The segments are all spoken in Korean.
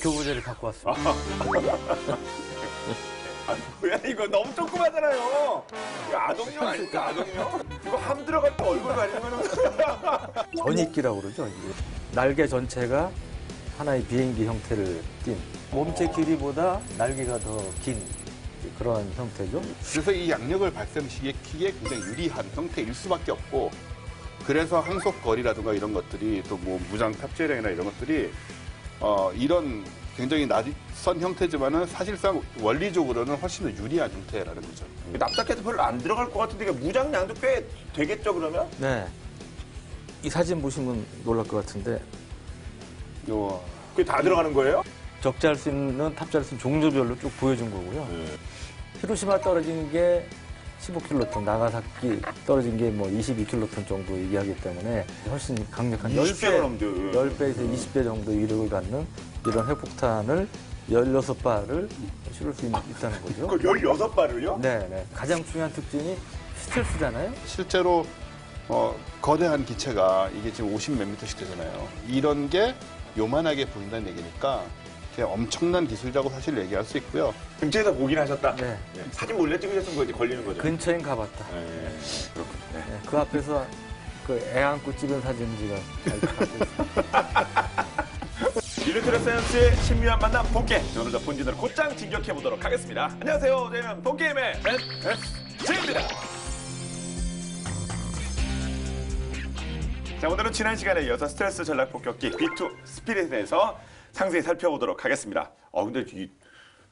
교부제를 갖고 왔습니다. 뭐야 이거 너무 조그마잖아요. 이거 아동용 아닙니까 아동용? 이거 함 들어갈 때 얼굴 가리면은 전익기라고 그러죠. 이게. 날개 전체가 하나의 비행기 형태를 띈 몸체 길이보다 날개가 더 긴 그런 형태죠. 그래서 이 양력을 발생시키기에 굉장히 유리한 형태일 수밖에 없고, 그래서 항속거리라든가 이런 것들이 또 뭐 무장 탑재량이나 이런 것들이 이런 굉장히 낯선 형태지만은 사실상 원리적으로는 훨씬 더 유리한 형태라는 거죠. 납작해서 별로 안 들어갈 것 같은데 무장량도 꽤 되겠죠 그러면? 네. 이 사진 보시면 놀랄 것 같은데 요 그게 다 들어가는 거예요? 적재할 수 있는 탑재할 수 있는 종류별로 쭉 보여준 거고요. 히로시마 떨어진 게 15킬로톤, 나가사키 떨어진 게 뭐 22킬로톤 정도 얘기하기 때문에 훨씬 강력한 20배가 넘죠. 10배에서 20배 정도 위력을 갖는 이런 핵폭탄을 16발을 실을 수 있다는 거죠. 그걸 16발을요? 네. 가장 중요한 특징이 스텔스잖아요. 실제로 거대한 기체가 이게 지금 50몇 미터씩 되잖아요. 이런 게 요만하게 보인다는 얘기니까 엄청난 기술이라고 사실 얘기할 수 있고요. 근처에서 보긴 하셨다? 네. 사진 몰래 찍으셨던 거지 걸리는 거죠? 근처엔 가봤다. 네. 그렇군요. 네. 네, 그 앞에서 그 애 안고 찍은 사진지가 일루트라 사이언스의 신묘한 만남 본게임. 오늘도 본진으로 곧장 진격해보도록 하겠습니다. 안녕하세요. 저희는 본게임의 SSG입니다. 자, 오늘은 지난 시간에 이어서 스트레스 전략 폭격기 B2 스피릿에 대해서 상세히 살펴보도록 하겠습니다. 근데 이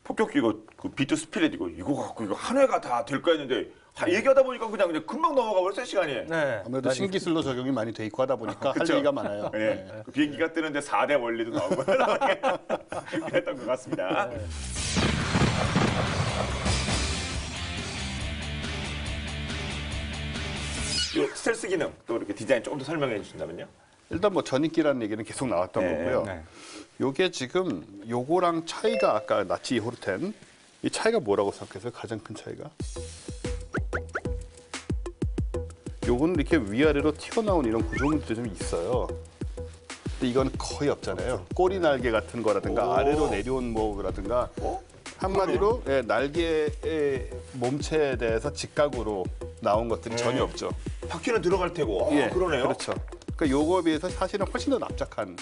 폭격기 이거 그 B2 스피릿 이거 갖고 이거 한 회가 다 될까 했는데 얘기하다 보니까 그냥 금방 넘어가 버렸어요 시간이. 네. 아무래도 신기술로 적용이 많이 돼 있고 하다 보니까 할 그쵸? 얘기가 많아요. 네. 그 비행기가 뜨는데 4대 원리도 나오고 그랬던 것 같습니다. 네. 이 스텔스 기능 또 이렇게 디자인 조금 더 설명해 주신다면요? 일단 뭐 전익기라는 얘기는 계속 나왔던 네, 거고요. 네. 요게 지금 요거랑 차이가 아까 나치 호르텐 이 차이가 뭐라고 생각해서요? 가장 큰 차이가? 요거는 이렇게 위아래로 튀어나온 이런 구조물들이 좀 있어요. 근데 이건 거의 없잖아요. 꼬리 날개 같은 거라든가 아래로 내려온 뭐라든가 한마디로 날개의 몸체에 대해서 직각으로 나온 것들이 전혀 없죠. 바퀴는 들어갈 테고. 그러네요. 그렇죠. 그러니까 요거에 비해서 사실은 훨씬 더 납작한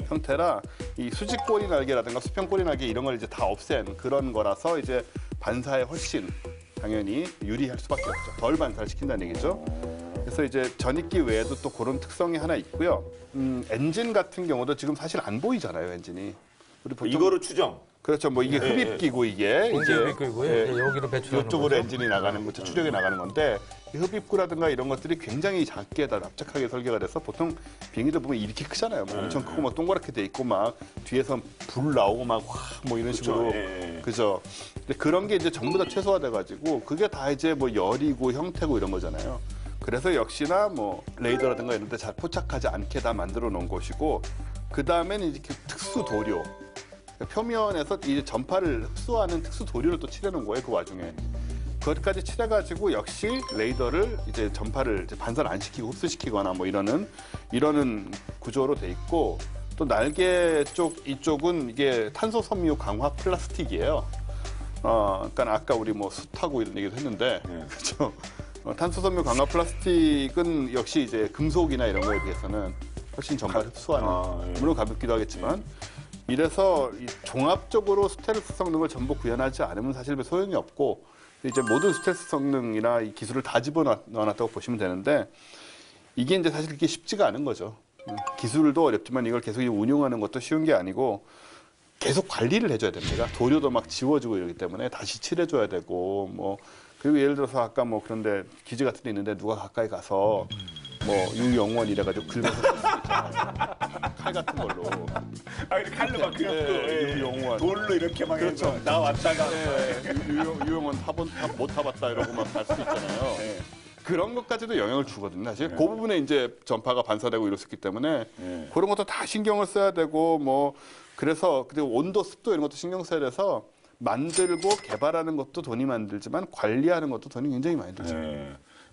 형태라 이 수직 꼬리 날개라든가 수평 꼬리 날개 이런 걸 이제 다 없앤 그런 거라서 이제 반사에 훨씬 당연히 유리할 수밖에 없죠. 덜 반사를 시킨다는 얘기죠. 그래서 이제 전익기 외에도 또 그런 특성이 하나 있고요. 엔진 같은 경우도 지금 사실 안 보이잖아요, 엔진이. 우리 보통 이거로 추정. 그렇죠. 뭐 이게 흡입기고 이게 이제 여기로 배출하는 이쪽으로 거죠. 엔진이 나가는 거죠. 추력이 나가는 건데 이 흡입구라든가 이런 것들이 굉장히 작게 다 납작하게 설계가 돼서 보통 비행기들 보면 이렇게 크잖아요. 뭐 엄청 크고 막 동그랗게 돼 있고 막 뒤에서 불 나오고 막 뭐 이런 식으로 그죠. 근데 그런 게 이제 전부 다 최소화돼 가지고 그게 다 이제 뭐 열이고 형태고 이런 거잖아요. 그래서 역시나 뭐 레이더라든가 이런 데 잘 포착하지 않게 다 만들어 놓은 것이고 그 다음에는 이제 특수 도료. 표면에서 이 전파를 흡수하는 특수 도료를 또 칠해놓은 거예요, 그 와중에. 그것까지 칠해가지고 역시 레이더를 이제 전파를 이제 반사를 안 시키고 흡수시키거나 뭐 이러는 구조로 돼 있고 또 날개 쪽 이쪽은 이게 탄소 섬유 강화 플라스틱이에요. 그러니까 아까 우리 뭐 숯하고 이런 얘기도 했는데, 그렇죠. 탄소 섬유 강화 플라스틱은 역시 이제 금속이나 이런 거에 비해서는 훨씬 전파를 흡수하는 물론 가볍기도 하겠지만. 이래서 이 종합적으로 스텔스 성능을 전부 구현하지 않으면 사실 소용이 없고 이제 모든 스텔스 성능이나 이 기술을 다 집어넣어놨다고 보시면 되는데 이게 이제 사실 그렇게 쉽지가 않은 거죠. 기술도 어렵지만 이걸 계속 운용하는 것도 쉬운 게 아니고 계속 관리를 해줘야 됩니다. 도료도 막 지워지고 이러기 때문에 다시 칠해줘야 되고 뭐 그리고 예를 들어서 아까 뭐 그런데 기지 같은 데 있는데 누가 가까이 가서 뭐 유영원 이래가지고 긁어서 쓸 수 있잖아요. 칼 같은 걸로. 근데 칼로 막 유영원. 돌로 이렇게 막 그렇죠. 해서 나 왔다가. 유영원 못 타봤다 이러고 막 갈 수 있잖아요. 그런 것까지도 영향을 주거든요. 사실 그 부분에 이제 전파가 반사되고 이럴 수 있기 때문에 그런 것도 다 신경을 써야 되고 뭐 그래서 그리고 온도, 습도 이런 것도 신경 써야 돼서 만들고 개발하는 것도 돈이 많들지만 관리하는 것도 돈이 굉장히 많이 들죠.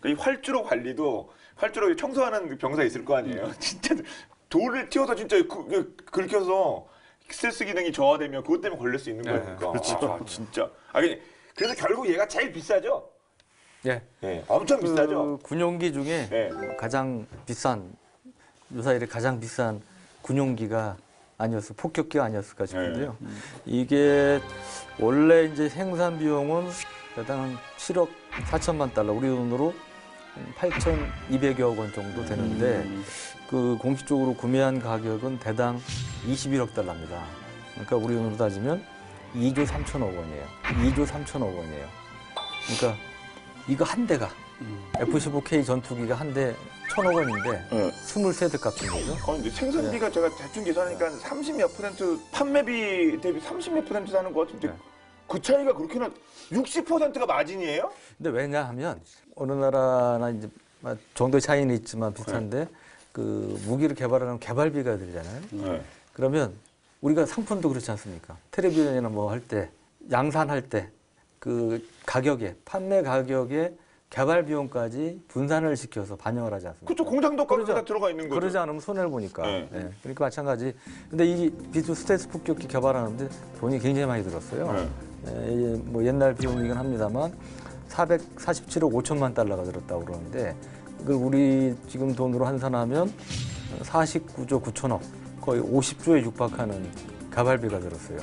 이 활주로 관리도 활주로 청소하는 병사 있을 거 아니에요. 진짜 돌을 튀어서 진짜 긁혀서 스텔스 기능이 저하되면 그것 때문에 걸릴 수 있는 거니까. 그렇죠. 진짜. 그래서 결국 얘가 제일 비싸죠. 예. 예, 엄청 비싸죠. 군용기 중에 예. 가장 비싼 유사 이래 가장 비싼 군용기가 아니었어 폭격기가 아니었을까 싶은데요. 이게 원래 이제 생산 비용은 대당 7억 4천만 달러 우리 돈으로 8,200여 원 정도 되는데 그 공식적으로 구매한 가격은 대당 21억 달러입니다. 그러니까 우리 돈으로 따지면 2조 3천억 원이에요. 2조 3천억 원이에요. 그러니까 이거 한 대가 F-15K 전투기가 한 대 1,000억 원인데 23대 값인 거죠. 근데 생산비가 제가 대충 계산하니까 30몇 %, 판매비 대비 30몇 % 사는 것 같은데 그 차이가 그렇게나 60%가 마진이에요? 근데 왜냐하면 어느 나라나 이제 정도의 차이는 있지만 비슷한데 그 무기를 개발하는 개발비가 들잖아요. 네. 그러면 우리가 상품도 그렇지 않습니까? 텔레비전이나 뭐 할 때 양산할 때 그 가격에 판매 가격에 개발 비용까지 분산을 시켜서 반영을 하지 않습니까? 그렇죠. 공장도 다 그러죠. 들어가 있는 거죠. 그러지 않으면 손해를 보니까. 네. 예. 그러니까 마찬가지. 근데 이 B2 스텔스 폭격기 개발하는데 돈이 굉장히 많이 들었어요. 네. 예, 뭐 옛날 비용이긴 합니다만 447억 5천만 달러가 들었다고 그러는데 이걸 우리 지금 돈으로 환산하면 49조 9천억 거의 50조에 육박하는 개발비가 들었어요.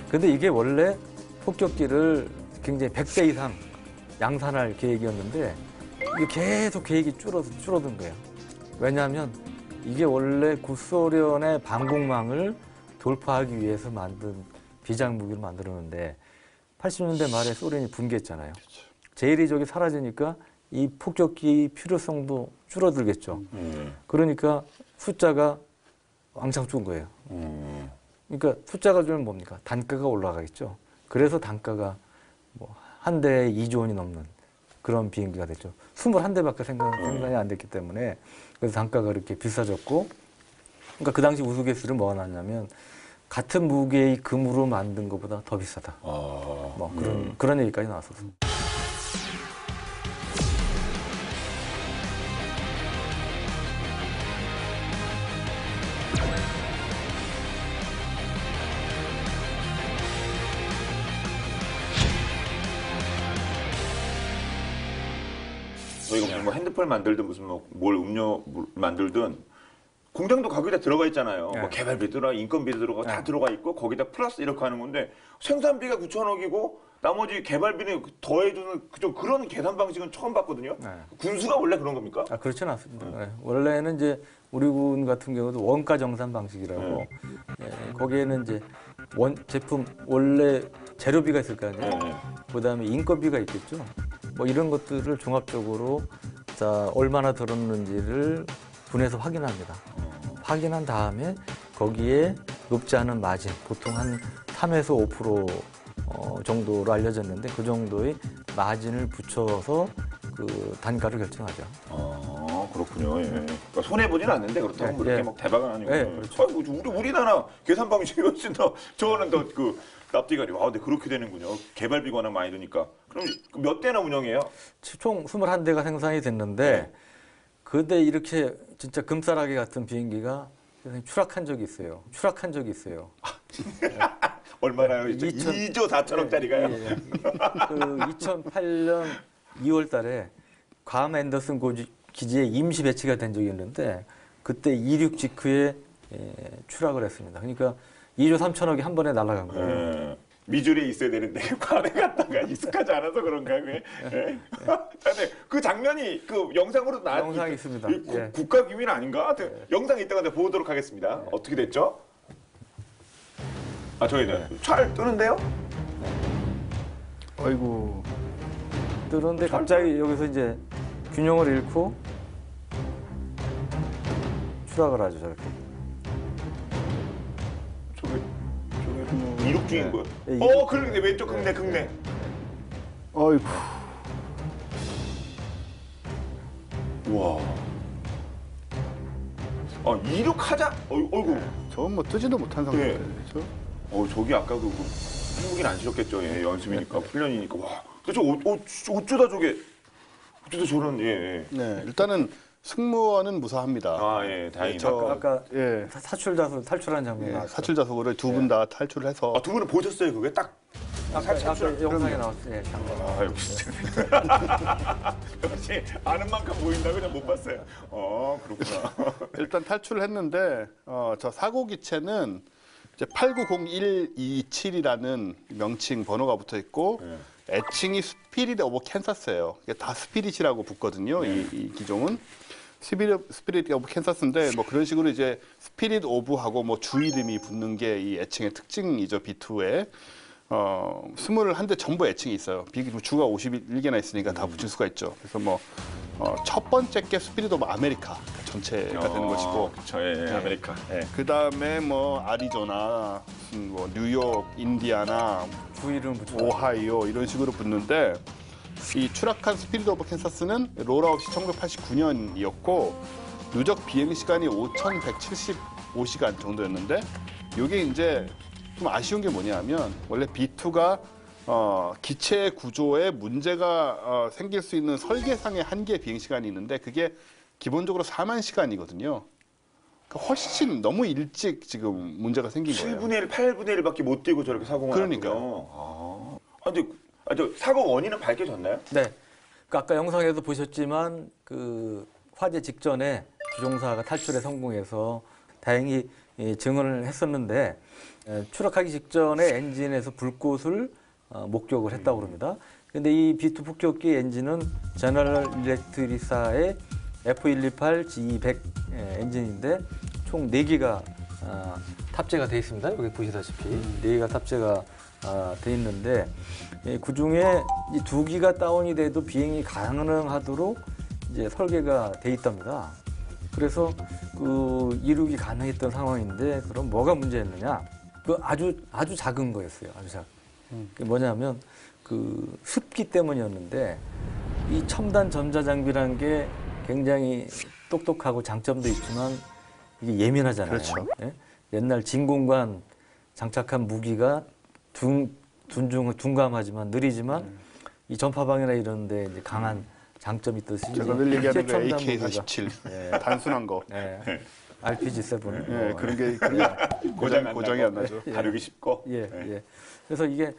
근데 이게 원래 폭격기를 굉장히 100배 이상 양산할 계획이었는데 이게 계속 계획이 줄어든 거예요. 왜냐하면 이게 원래 구소련의 방공망을 돌파하기 위해서 만든 비장 무기를 만들었는데 80년대 말에 소련이 붕괴했잖아요. 제1위족이 사라지니까 이 폭격기 필요성도 줄어들겠죠. 그러니까 숫자가 왕창 준 거예요. 그러니까 숫자가 줄면 뭡니까? 단가가 올라가겠죠. 그래서 단가가 뭐 한 대에 2조 원이 넘는 그런 비행기가 됐죠. 21대밖에 생산이 안 됐기 때문에 그래서 단가가 이렇게 비싸졌고 그러니까 그 당시 우스갯소리는 뭐가 났냐면 같은 무게의 금으로 만든 것보다 더 비싸다. 뭐 그런 얘기까지 나왔었어요. 저희가 뭐 핸드폰 만들든 무슨 뭘 음료 만들든 공장도 거기다 들어가 있잖아요. 네. 뭐 개발비 들어가, 인건비 들어가 다 들어가 있고 거기다 플러스 이렇게 하는 건데 생산비가 9천억이고 나머지 개발비는 더해주는 좀 그런 계산 방식은 처음 봤거든요. 네. 군수가 원래 그런 겁니까? 그렇지는 않습니다. 네. 원래는 이제 우리 군 같은 경우도 원가 정산 방식이라고 예, 거기에는 이제 제품 원래 재료비가 있을 거 아니에요. 그다음에 인건비가 있겠죠. 뭐 이런 것들을 종합적으로 자 얼마나 들었는지를 분해서 확인합니다. 확인한 다음에 거기에 높지 않은 마진, 보통 한 3에서 5% 정도로 알려졌는데 그 정도의 마진을 붙여서 그 단가를 결정하죠. 그렇군요. 예. 그러니까 손해 보진 않는데 그렇다고 뭐 이렇게 막 대박은 아니고. 네, 그렇죠. 우리나라 계산 방식이 훨씬 더 저거는 더 그 납득이 와, 근데 그렇게 되는군요. 개발비가 워낙 많이 드니까. 그럼 몇 대나 운영해요? 총 21대가 생산이 됐는데 그때 이렇게 진짜 금싸라기 같은 비행기가 추락한 적이 있어요. 얼마나요? 2000 2조 4천억짜리가요? 예. 그 2008년 2월 달에 괌 앤더슨 기지에 임시 배치가 된 적이 있는데 그때 이륙 직후에 추락을 했습니다. 그러니까 2조 3천억이 한 번에 날아간 거예요. 미주리에 있어야 되는데 괌에 갔다가 익숙하지 않아서 그런가 그게. 근데 그 장면이 그 영상으로 영상이 있습니다. 예. 국가 기밀 아닌가? 영상이 있다가 내가 보도록 하겠습니다. 어떻게 됐죠? 저기는 잘 뜨는데요? 아이고. 그런데 갑자기 여기서 이제 균형을 잃고 추락을 하죠, 저렇게. 저게 이륙 중인 거예요. 예, 그러네. 왼쪽 극내. 어이구. 와. 이륙하자. 어이구. 저건 뭐 뜨지도 못한 상태죠. 저기 아까 그 한국인 안 싫었겠죠. 예, 연습이니까 훈련이니까. 와. 근데 어쩌다 저게 어쩌다 저런 네, 일단은 승무원은 무사합니다. 아, 예, 다행이다. 저- 아까 예. 사출 자석 탈출한 장면이 예, 나왔죠. 사출 자석을 두 분 다 탈출을 해서 아, 두 분은 보셨어요, 그게 딱? 아까 영상에 나왔어요. 예, 장면. 아, 역시. 역시 아는 만큼 보인다고 그냥 못 봤어요. 그렇구나. 일단 탈출을 했는데 저 사고 기체는 이제 890127이라는 명칭 번호가 붙어 있고 애칭이 스피릿 오브 캔사스예요. 이게 다 스피릿이라고 붙거든요. 이 기종은 스피릿 오브 캔사스인데 뭐 그런 식으로 이제 스피릿 오브하고 뭐 주 이름이 붙는 게 이 애칭의 특징이죠. B2에 21대 전부 애칭이 있어요. 주가 51개나 있으니까 다 붙일 수가 있죠. 그래서 뭐 첫 번째 게 스피릿 오브 아메리카 전체가 되는 것이고 그쵸, 예, 아메리카. 예. 그 다음에 뭐 아리조나, 무슨 뭐 뉴욕, 인디아나, 주 이름 붙여. 오하이오 이런 식으로 붙는데 이 추락한 스피릿 오브 캔사스는 롤아웃이 1989년이었고 누적 비행 시간이 5,175시간 정도였는데 이게 이제 좀 아쉬운 게 뭐냐면 원래 B2가 기체 구조에 문제가 생길 수 있는 설계상의 한계 비행 시간이 있는데 그게 기본적으로 4만 시간이거든요. 그러니까 훨씬 너무 일찍 지금 문제가 생긴 거예요. 7분의 1, 8분의 1밖에 못 뛰고 저렇게 사고가 그러니까요. 났군요. 근데 저 사고 원인은 밝혀졌나요? 네. 그 아까 영상에도 보셨지만 그 화재 직전에 조종사가 탈출에 성공해서 다행히 증언을 했었는데 추락하기 직전에 엔진에서 불꽃을 목격을 했다고 합니다. 근데 이 B2 폭격기 엔진은 제너럴 일렉트리사의 F128G200 엔진인데 총 4기가 탑재가 되어 있습니다. 여기 보시다시피 4기가 탑재가 돼 있는데 그 중에 이 2기가 다운이 돼도 비행이 가능하도록 이제 설계가 돼 있답니다. 그래서 그 이륙이 가능했던 상황인데 그럼 뭐가 문제였느냐? 그 아주 작은 거였어요. 아주 작은. 그게 뭐냐면 그 습기 때문이었는데 이 첨단 전자장비라는 게 굉장히 똑똑하고 장점도 있지만 이게 예민하잖아요. 그렇죠. 예? 옛날 진공관 장착한 무기가 둔감하지만 느리지만 이 전파방이나 이런 데 이제 강한 장점이 있듯이 제가 늘 얘기하는 거 최첨단 AK-47 무기가, 단순한 거. 예, RPG-7 예, 그런 게 고장이 안 나죠. 다루기 쉽고. 예, 예. 그래서 이게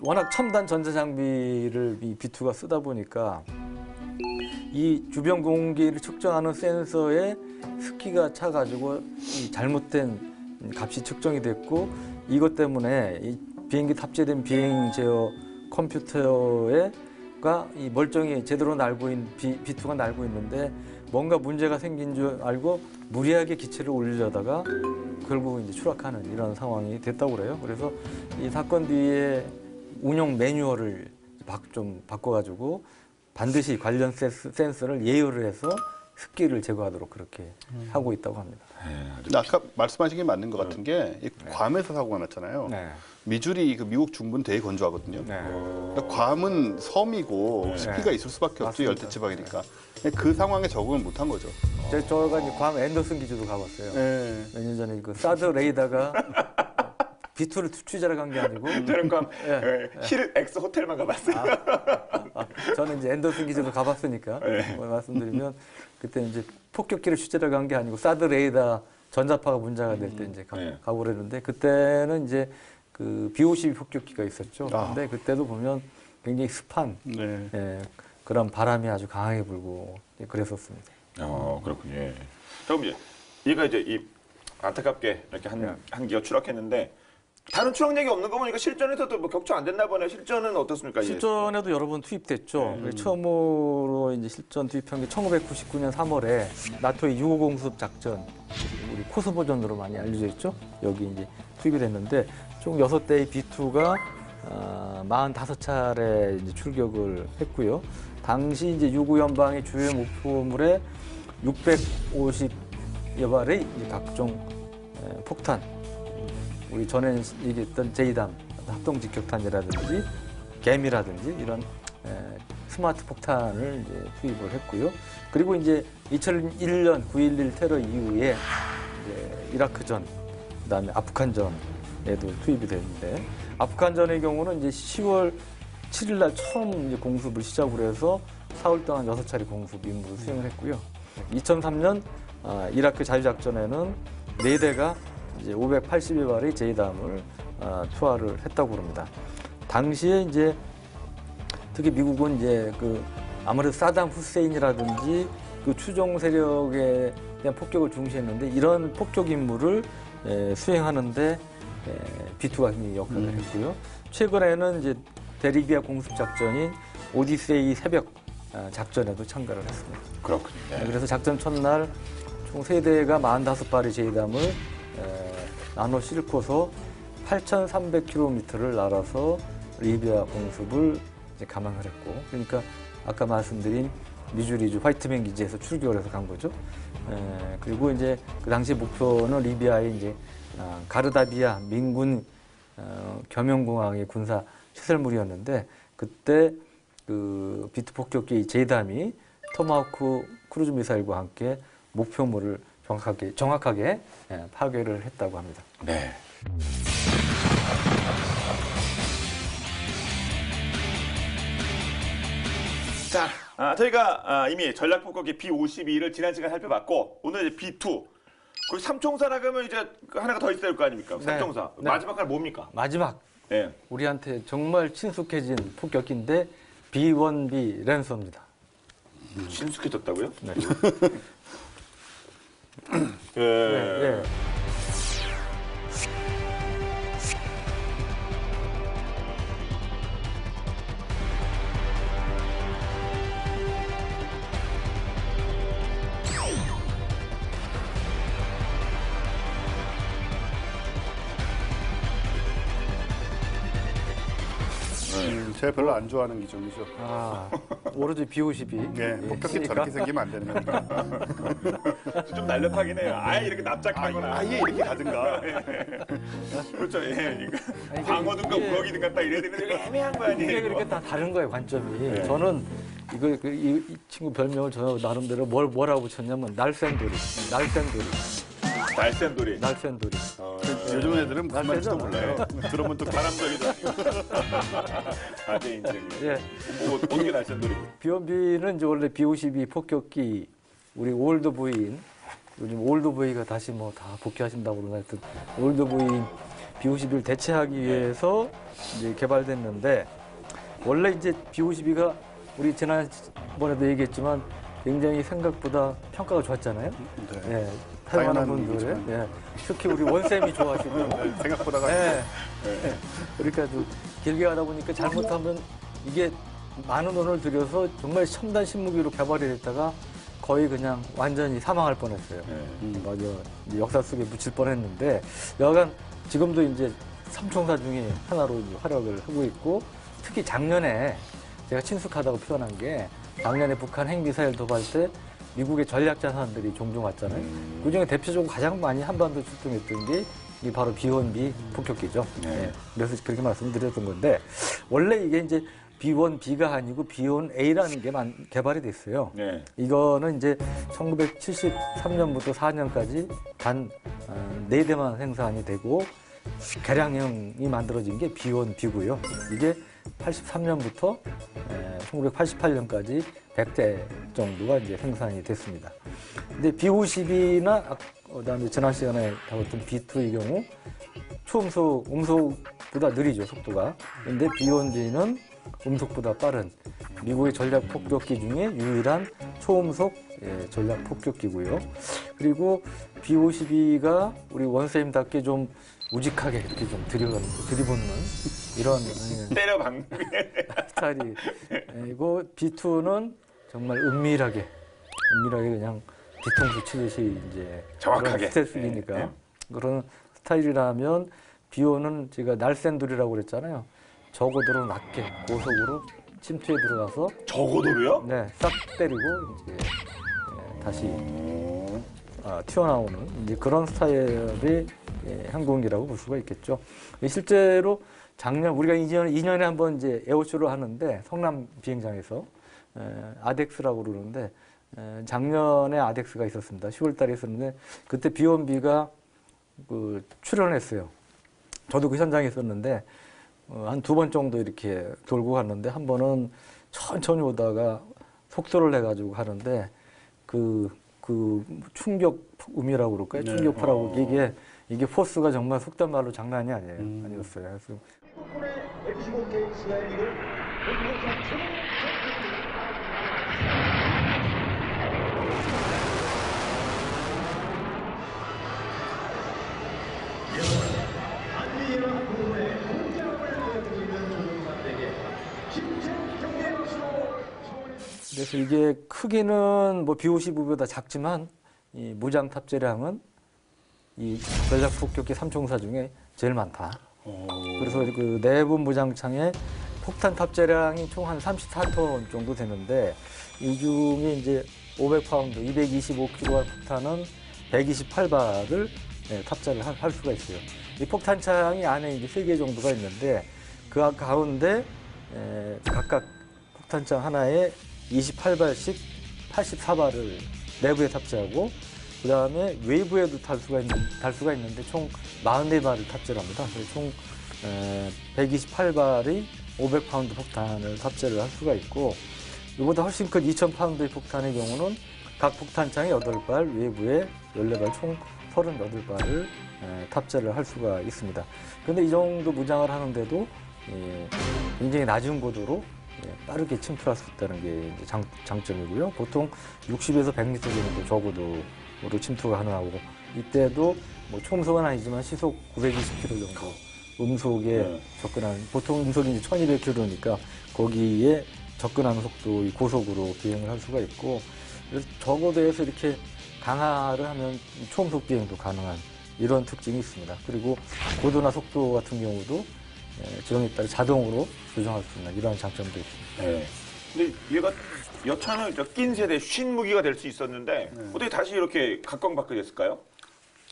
워낙 첨단 전자 장비를 이 B2가 쓰다 보니까 이 주변 공기를 측정하는 센서에 습기가 차가지고 이 잘못된 값이 측정이 됐고 이것 때문에 이 비행기 탑재된 비행 제어 컴퓨터가 이 멀쩡히 제대로 날고 있는 B2가 날고 있는데 뭔가 문제가 생긴 줄 알고 무리하게 기체를 올리려다가 결국 이제 추락하는 이런 상황이 됐다고 그래요. 그래서 이 사건 뒤에 운영 매뉴얼을 좀 바꿔가지고 반드시 관련 센서를 예열을 해서 습기를 제거하도록 그렇게 하고 있다고 합니다. 근데 아까 말씀하신 게 맞는 것 같은 게 이 괌에서 사고가 났잖아요. 네. 미주리 그 미국 중부는 되게 건조하거든요. 네. 그러니까 괌은 섬이고 습기가 있을 수밖에 없죠. 맞습니다. 열대 지방이니까. 그 상황에 적응을 못한 거죠. 저가 이제 괌 앤더슨 기지도 가봤어요. 네. 몇 년 전에 그 사드 레이더가 B2를 취재를 간 게 아니고 저는 힐 엑스 호텔만 가봤어요. 저는 이제 앤더슨 기지도 가봤으니까 말씀드리면 그때 이제 폭격기를 취재를 간 게 아니고 사드 레이더 전자파가 문제가 될 때 이제 가고 그랬는데 그때는 이제 그 B-52 폭격기가 있었죠. 근데 그때도 보면 굉장히 습한 그런 바람이 아주 강하게 불고 그랬었습니다. 그렇군요. 예. 그럼 이제 얘가 이제 이 안타깝게 이렇게 한 기가 추락했는데 다른 추락 얘기 없는 거 보니까 실전에서도 뭐 격추 안 됐나 보네요. 실전은 어떻습니까? 실전에도 여러 번 투입됐죠. 처음으로 이제 실전 투입한 게 1999년 3월에 나토의 6.5 공습 작전, 우리 코스보전으로 많이 알려져 있죠. 여기 이제 투입이 됐는데 총 6대의 B2가 45차례 이제 출격을 했고요. 당시 이제 유구 연방의 주요 목표물에 650여 발의 이제 각종 폭탄, 우리 전에 얘기했던 제이담 합동 직격탄이라든지 갬이라든지 이런 스마트 폭탄을 이제 투입을 했고요. 그리고 이제 2001년 9.11 테러 이후에 이제 이라크전, 그다음에 아프간전에도 투입이 됐는데 아프간전의 경우는 이제 10월 7일 날 처음 이제 공습을 시작으로 해서 4월 동안 6차례 공습 임무를 수행을 했고요. 2003년 이라크 자유작전에는 4대가 이제 582발의 제이담을 투하를 했다고 그럽니다. 당시에 이제 특히 미국은 이제 그 아무래도 사담 후세인이라든지 그 추종 세력에 대한 폭격을 중시했는데 이런 폭격 임무를 수행하는데 B2가 굉장히 역할을 했고요. 최근에는 이제 대리비아 공습 작전인 오디세이 새벽 작전에도 참가를 했습니다. 그렇군요. 네. 그래서 작전 첫날 총 3대가 45발의 제이담을 나눠 싣고서 8,300km를 날아서 리비아 공습을 이제 감행을 했고, 그러니까 아까 말씀드린 미주리주 화이트맨 기지에서 출격을 해서 간 거죠. 그리고 이제 그 당시 목표는 리비아의 이제 가르다비아 민군 겸용공항의 군사 시설물이었는데 그때 그 비트 폭격기 제이담이 토마호크 크루즈 미사일과 함께 목표물을 정확하게 파괴를 했다고 합니다. 네. 자, 저희가 이미 전략폭격기 B-52를 지난 시간에 살펴봤고 오늘 이제 B-2 그 삼총사라 그러면 이제 하나가 더 있어야 될 거 아닙니까? 삼총사. 네. 마지막 하나 뭡니까? 마지막 네. 우리한테 정말 친숙해진 폭격기인데 B-1B 랜서입니다. 친숙해졌다고요? 네. 예. 제가 별로 안 좋아하는 기종이죠. 오로지 B-52. 네, 폭격기 저렇게 생기면 안 되는 겁니다. 좀 날렵하긴 해요. 아예 이렇게 납작하거나. 아예 이렇게 가든가. 그렇죠. 예. 이거 아니, 방어든가 이게- 우럭이든가 딱 이래야 되는데 애매한 거 아니에요? 이게 이거? 그렇게 다 다른 거예요, 관점이. 네. 저는 이 친구 별명을 저 나름대로 뭐라고 붙였냐면 날쌘돌이. 날쌘돌이. 날쌘돌이. 요즘 애들은 무슨 말인지도 몰라요. 들으면 또 바람적이죠. 아재 인증. 예. 뭐 어떻게 날쌘돌이? B-1B는 이제 원래 B-52 폭격기 우리 올드보이인 요즘 올드보이가 다시 뭐 다 복귀하신다고 그러나 하여튼 올드보이인 B-52를 대체하기 위해서 이제 개발됐는데 원래 이제 B-52가 우리 지난번에도 얘기했지만 굉장히 생각보다 평가가 좋았잖아요. 네. 예. 사용하는 당연한 분들의 얘기지만. 예. 특히 우리 원쌤이 좋아하시고 생각보다가 예. 그러니까 좀 길게 하다 보니까 잘못하면 이게 많은 돈을 들여서 정말 첨단 신무기로 개발이 됐다가 거의 그냥 완전히 사망할 뻔했어요. 맞아. 이제 역사 속에 묻힐 뻔했는데 여하간 지금도 이제 삼총사 중에 하나로 이제 활약을 하고 있고 특히 작년에 제가 친숙하다고 표현한 게 작년에 북한 핵미사일 도발 때 미국의 전략 자산들이 종종 왔잖아요. 그중에 대표적으로 가장 많이 한반도 출동했던 게 이 바로 B-1B 폭격기죠. 네. 그래서 그렇게 말씀드렸던 건데 원래 이게 이제 B-1B가 아니고 B-1A라는 게 개발이 됐어요. 네. 이거는 이제 1973년부터 4년까지 단 4대만 생산이 되고 개량형이 만들어진 게 B-1B고요. 이게 83년부터 1988년까지 100대 정도가 이제 생산이 됐습니다. 근데 B-52나 그다음에 지난 시간에 다뤘던 B-2의 경우 초음속, 음속보다 느리죠, 속도가. 근데 B-1B는 음속보다 빠른 미국의 전략 폭격기 중에 유일한 초음속 전략 폭격기고요. 그리고 B-52가 우리 원쌤답게 좀 우직하게 이렇게 좀 들이붓는 이런 때려 박는 스타일이고 B-2는 정말 은밀하게 그냥 뒤통수 치듯이 이제 정확하게. 그런 스텔스기니까 그런 스타일이라면 B-1는 제가 날쌘돌이라고 그랬잖아요. 저고도로 낮게 고속으로 침투에 들어가서 저고도로요? 네, 싹 때리고 이제 다시 튀어나오는 이제 그런 스타일의 항공기라고 볼 수가 있겠죠. 실제로 작년 우리가 2년에 한번 이제 에어쇼를 하는데 성남 비행장에서 아덱스라고 그러는데 작년에 아덱스가 있었습니다. 10월달에 있었는데 그때 B-1B가 그 출연했어요. 저도 그 현장에 있었는데 한 2번 정도 이렇게 돌고 갔는데 한 번은 천천히 오다가 속도를 내가지고 가는데 그 그 충격음이라고 그럴까요? 네. 충격파라고 이게 포스가 정말 속된 말로 장난이 아니었어요. 그래서 그래서 이게 크기는 뭐 B-52보다 작지만 이 무장 탑재량은 이 전략 폭격기 3총사 중에 제일 많다. 그래서 그 내부 무장창에 폭탄 탑재량이 총 한 34톤 정도 되는데 이 중에 이제 500파운드, 225kg의 폭탄은 128발을 탑재를 할 수가 있어요. 이 폭탄창이 안에 이제 3개 정도가 있는데 그 가운데 각각 폭탄창 하나에 28발씩 84발을 내부에 탑재하고 그 다음에 외부에도 달 수가 있는데 총 44발을 탑재를 합니다. 그래서 총 128발의 500파운드 폭탄을 탑재를 할 수가 있고 이보다 훨씬 큰 2000파운드의 폭탄의 경우는 각 폭탄창에 8발, 외부에 14발, 총 38발을 탑재를 할 수가 있습니다. 그런데 이 정도 무장을 하는데도 굉장히 낮은 고도로 빠르게 침투할 수 있다는 게 이제 장점이고요. 보통 60에서 100m 정도 저고도로 침투가 가능하고 이때도 뭐 초음속은 아니지만 시속 920km 정도 음속에 접근하는 보통 음속이 이제 1200km니까 거기에 접근하는 속도의 고속으로 비행을 할 수가 있고 그래서 저고도에서 이렇게 강화를 하면 초음속 비행도 가능한 이런 특징이 있습니다. 그리고 고도나 속도 같은 경우도 지형에 따라 자동으로 조정할 수 있는 이러한 장점도 있습니다. 네. 근데 얘가 여차는 낀 세대 신무기가 될 수 있었는데 어떻게 다시 이렇게 각광받게 됐을까요?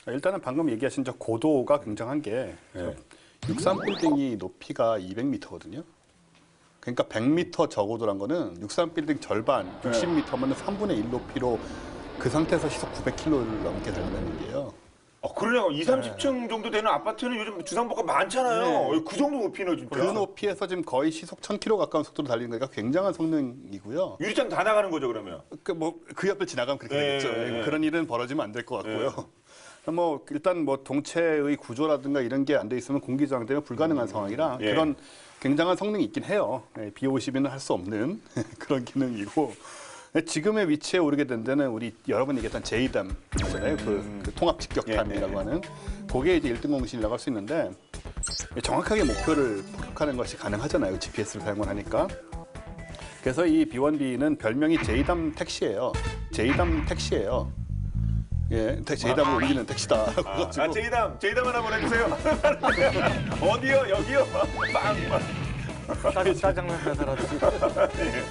일단은 방금 얘기하신 저 고도가 굉장한 게 63빌딩이 높이가 200m거든요. 그러니까 100m 저고도란 거는 63빌딩 절반 60m면 3분의 1 높이로 그 상태에서 시속 900km를 넘게 달리는 얘기예요. 그러냐고 20, 30층 정도 되는 아파트는 요즘 주상복가 많잖아요. 그 정도 높이는 진짜. 그 높이에서 지금 거의 시속 1000km 가까운 속도로 달리는 거니까 굉장한 성능이고요. 유리창 다 나가는 거죠 그러면? 그 옆을 지나가면 그렇게 되겠죠. 그런 일은 벌어지면 안 될 것 같고요. 일단 동체의 구조라든가 이런 게 안 돼 있으면 공기 저항되면 불가능한 상황이라 그런 굉장한 성능이 있긴 해요. B-52는 할 수 없는 그런 기능이고 지금의 위치에 오르게 된 데는 우리 여러 번 얘기했던 JDAM 있잖아요. 그 통합 직격탄이라고 하는 그게 이제 1등 공신이라고 할 수 있는데 정확하게 목표를 폭격하는 것이 가능하잖아요. GPS를 사용을 하니까. 그래서 이 B-1B는 별명이 JDAM 택시예요. JDAM 택시예요. JDAM을 옮기는 택시다. JDAM 하나 보내주세요. 어디요? 여기요? 빵. 짜장면 배달하듯이.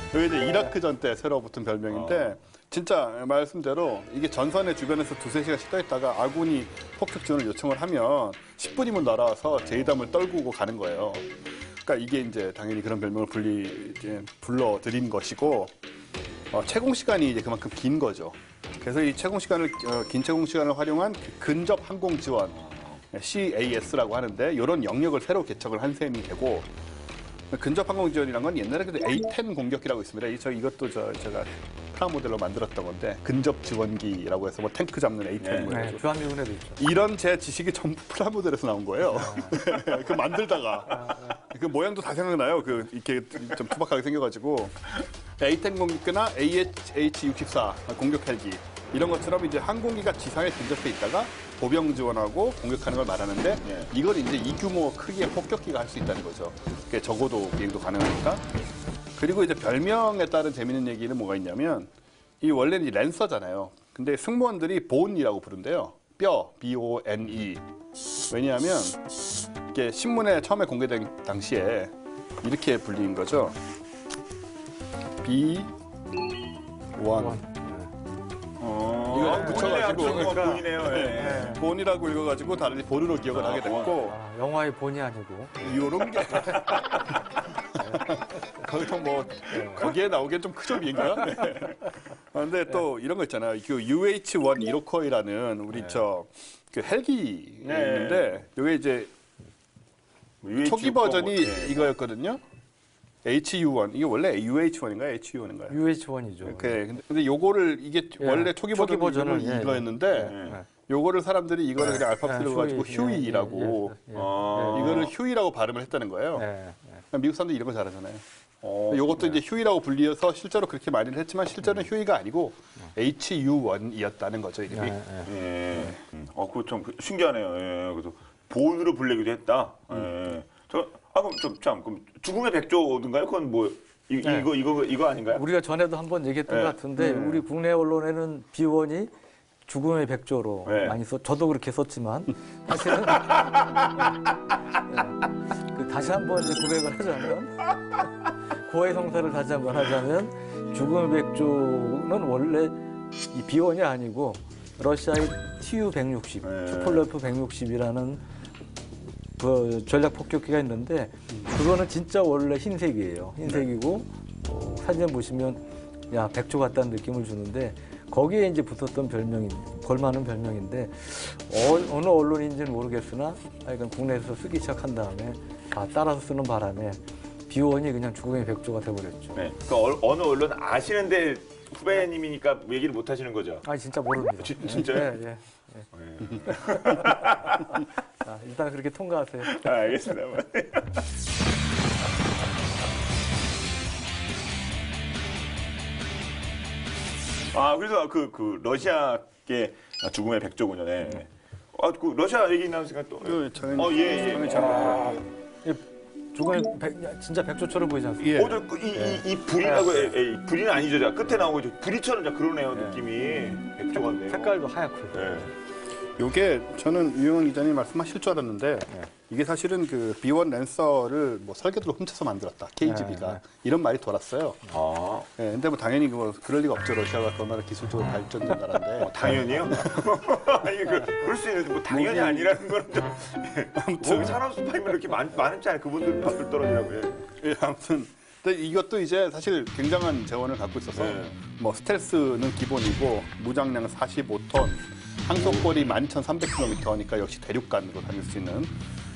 이게 이제 이라크전 때 새로 붙은 별명인데 진짜 말씀대로 이게 전선의 주변에서 2-3시간씩 떠 있다가 아군이 폭격 지원을 요청을 하면 10분이면 날아와서 JDAM을 떨구고 가는 거예요. 그러니까 이게 이제 당연히 그런 별명을 불러드린 것이고 채공 시간이 이제 그만큼 긴 거죠. 그래서 이 긴 채공 시간을 활용한 근접 항공 지원 CAS라고 하는데 이런 영역을 새로 개척을 한 셈이 되고. 근접 항공 지원이란 건 옛날에 그 A-10 공격기라고 있습니다. 이것도 제가 프라모델로 만들었던 건데 근접 지원기라고 해서 탱크 잡는 A-10. 주한미군에도 있죠. 이런 제 지식이 전부 프라모델에서 나온 거예요. 그 만들다가 그 모양도 다 생각나요. 이렇게 좀 투박하게 생겨가지고 A-10 공격기나 AH-64 공격 헬기 이런 것처럼 이제 항공기가 지상에 근접해 있다가 보병 지원하고 공격하는 걸 말하는데 이걸 이제 이 규모 크기의 폭격기가 할 수 있다는 거죠. 그게 적어도 비행도 가능하니까. 그리고 이제 별명에 따른 재밌는 얘기는 뭐가 있냐면 이 원래는 랜서잖아요. 근데 승무원들이 본이라고 부른대요. 뼈, B-O-N-E. 왜냐하면 이게 신문에 처음에 공개된 당시에 이렇게 불린 거죠. B-1. 이거 붙여가지고 본이네요. 본이라고 읽어가지고 다른 본으로 기억을 하게 됐고 영화의 본이 아니고 요런 게 거기서 거기에 나오기엔 좀 크죠 비행기가. 그런데 또 이런 거 있잖아요. 그 UH-1 이로코이라는 우리 그 헬기 있는데 이게 이제 초기 버전이 이거였거든요. HU1 이게 원래 UH1인가요? HU1인가요? UH1이죠. 근데 요거를 이게 원래 초기 버전은 이거였는데 요거를 사람들이 이거를 그냥 알파벳으로 가지고 휴이라고 이거를 휴이라고 발음을 했다는 거예요. 미국 사람들이 이런 거 잘하잖아요. 요것도 이제 휴이라고 불리어서 실제로 그렇게 말을 했지만 실제로는 휴이가 아니고 HU1이었다는 거죠, 이름이. 그거 좀 신기하네요. 예. 그래서 본으로 불리기도 했다. 그럼 죽음의 백조든가요? 그건 뭐 이거 아닌가요? 우리가 전에도 한번 얘기했던 것 같은데 우리 국내 언론에는 B1이 죽음의 백조로 많이 저도 그렇게 썼지만 사실은 다시 한번 이제 고백을 하자면 고해 성사를 다시 한번 하자면 죽음의 백조는 원래 이 B1이 아니고 러시아의 TU-160, 투폴레프 160이라는 그 전략 폭격기가 있는데 그거는 진짜 원래 흰색이에요. 흰색이고 사진 보시면 야 백조 같다는 느낌을 주는데 거기에 이제 붙었던 별명이 걸맞는 별명인데 어느 언론인지는 모르겠으나 하여간 국내에서 쓰기 시작한 다음에 따라서 쓰는 바람에 B1이 그냥 죽음의 백조가 돼버렸죠. 네. 그 어느 언론 아시는데 후배님이니까 얘기를 못 하시는 거죠? 진짜 모릅니다. 진짜요? 예. 일단 그렇게 통과하세요. 알겠습니다. 그래서 그 러시아계 죽음의 백조군요. 네. 그 러시아 얘기 나오니까 또. 죽음의 진짜 백조처럼 보이지 않습니까? 이 불이라고 불이는 아니죠. 끝에 나오고 불이처럼 그러네요. 느낌이 백조인데요. 색깔도 하얗고요. 요게 저는 유영은 기자님 말씀하실 줄 알았는데 이게 사실은 그 B1 랜서를 뭐 설계도로 훔쳐서 만들었다. KGB가 이런 말이 돌았어요. 근데 뭐 당연히 그럴 리가 없죠. 러시아가 얼마나 기술적으로 발전된 나라인데. 당연히요? 아니 그럴 수 있는데 뭐 당연히 아니라는 거는 좀 거기 산업 스파이면 이렇게 많지 않아요. 그분들 밥을 떨어지라고요. 아무튼 근데 이것도 이제 사실 굉장한 재원을 갖고 있어서 뭐 스텔스는 기본이고 무장량 45톤. 항속거리 12,300km니까 역시 대륙간으로 다닐 수 있는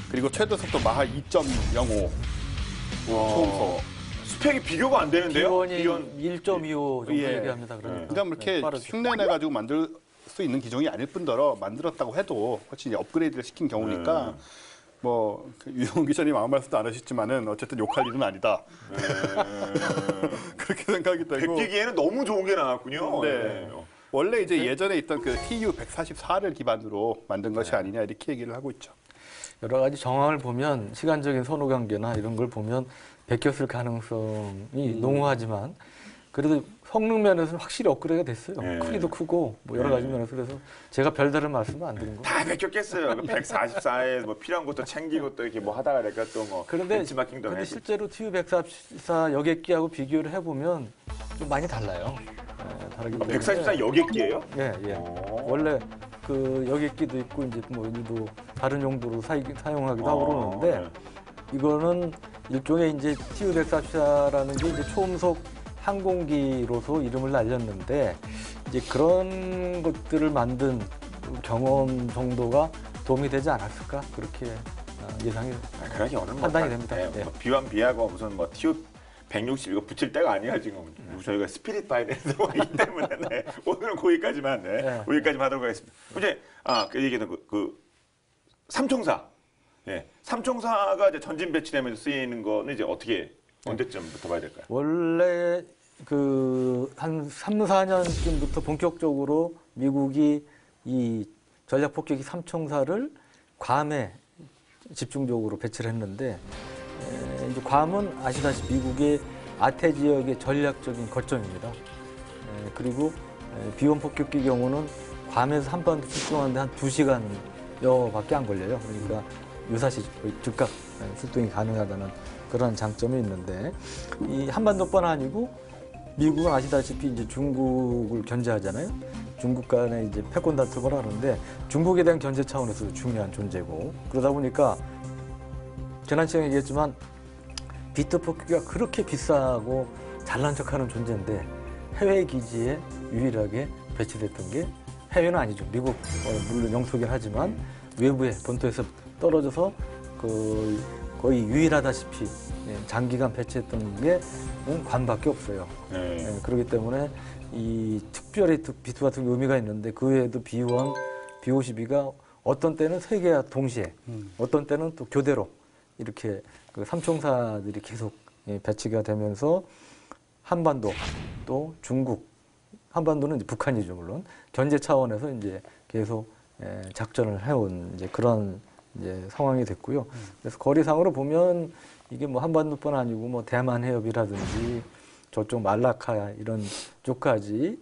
그리고 최대 속도 마하 2.05 초음속 스펙이 비교가 안 되는데요? B1이 1.25 정도 얘기합니다. 그러니까 이렇게 흉내내가지고 만들 수 있는 기종이 아닐 뿐더러 만들었다고 해도 훨씬 업그레이드를 시킨 경우니까 뭐 유영 기자님 아무 말씀도 안 하셨지만은 어쨌든 욕할 일은 아니다. 그렇게 생각이 되고. 베끼기에는 너무 좋은 게 나왔군요. 원래 이제 예전에 있던 그 TU-144를 기반으로 만든 것이 아니냐 이렇게 얘기를 하고 있죠. 여러 가지 정황을 보면 시간적인 선후 관계나 이런 걸 보면 베꼈을 가능성이 농후하지만 그래도 성능 면에서는 확실히 업그레이드가 됐어요. 크기도 크고 뭐 여러 가지 면에서 그래서 제가 별다른 말씀은 안 드린 거예요. 다 베꼈겠어요. 144에 뭐 필요한 것도 챙기고 또 이렇게 뭐 하다가 내가 또 뭐 벤치마킹도 그런데 실제로 TU-144 여객기하고 비교를 해보면 좀 많이 달라요. 다르기 때문에. 144 여객기예요? 예. 원래 그 여객기도 있고 이제 뭐 일부 다른 용도로 사용하기도 하고 그러는데 이거는 일종의 이제 TU-144라는 게 이제 초음속 항공기로서 이름을 날렸는데 이제 그런 것들을 만든 경험 정도가 도움이 되지 않았을까 그렇게 예상이 판단이 됩니다. 뭐 비완 비하고 무슨 뭐 TU 160 이거 붙일 때가 아니야 지금. 저희가 스피릿 바이든에서 있기 때문에 오늘은 거기까지만 거기까지만 하도록 하겠습니다. 이제 그 얘기는 그 삼총사, 삼총사가 이제 전진 배치되면서 쓰이는 거는 이제 어떻게 언제쯤부터 봐야 될까요? 원래 그 한 3, 4년쯤부터 본격적으로 미국이 이 전략 폭격기 삼총사를 괌에 집중적으로 배치를 했는데. 이제 괌은 아시다시피 미국의 아태 지역의 전략적인 거점입니다. 그리고 B1 폭격기 경우는 괌에서 한반도 출동하는데 한 2시간여밖에 안 걸려요. 그러니까 유사시 즉각 출동이 가능하다는 그런 장점이 있는데 이 한반도뿐 아니고 미국은 아시다시피 이제 중국을 견제하잖아요. 중국 간에 이제 패권 다툼을 하는데 중국에 대한 견제 차원에서 중요한 존재고 그러다 보니까 지난 시간에 얘기했지만 B2 폭격기가 그렇게 비싸고 잘난 척하는 존재인데 해외 기지에 유일하게 배치됐던 게 해외는 아니죠. 미국 물론 영토긴 하지만 외부에 본토에서 떨어져서 그 거의 유일하다시피 장기간 배치했던 게 관밖에 없어요. 네. 그렇기 때문에 이 특별히 B2 같은 의미가 있는데 그 외에도 B1, B52가 어떤 때는 세 개와 동시에 어떤 때는 또 교대로 이렇게 그 삼총사들이 계속 배치가 되면서 한반도 또 중국, 한반도는 이제 북한이죠 물론 견제 차원에서 이제 계속 작전을 해온 이제 그런 이제 상황이 됐고요. 그래서 거리상으로 보면 이게 뭐 한반도뿐 아니고 뭐 대만 해협이라든지 저쪽 말라카 이런 쪽까지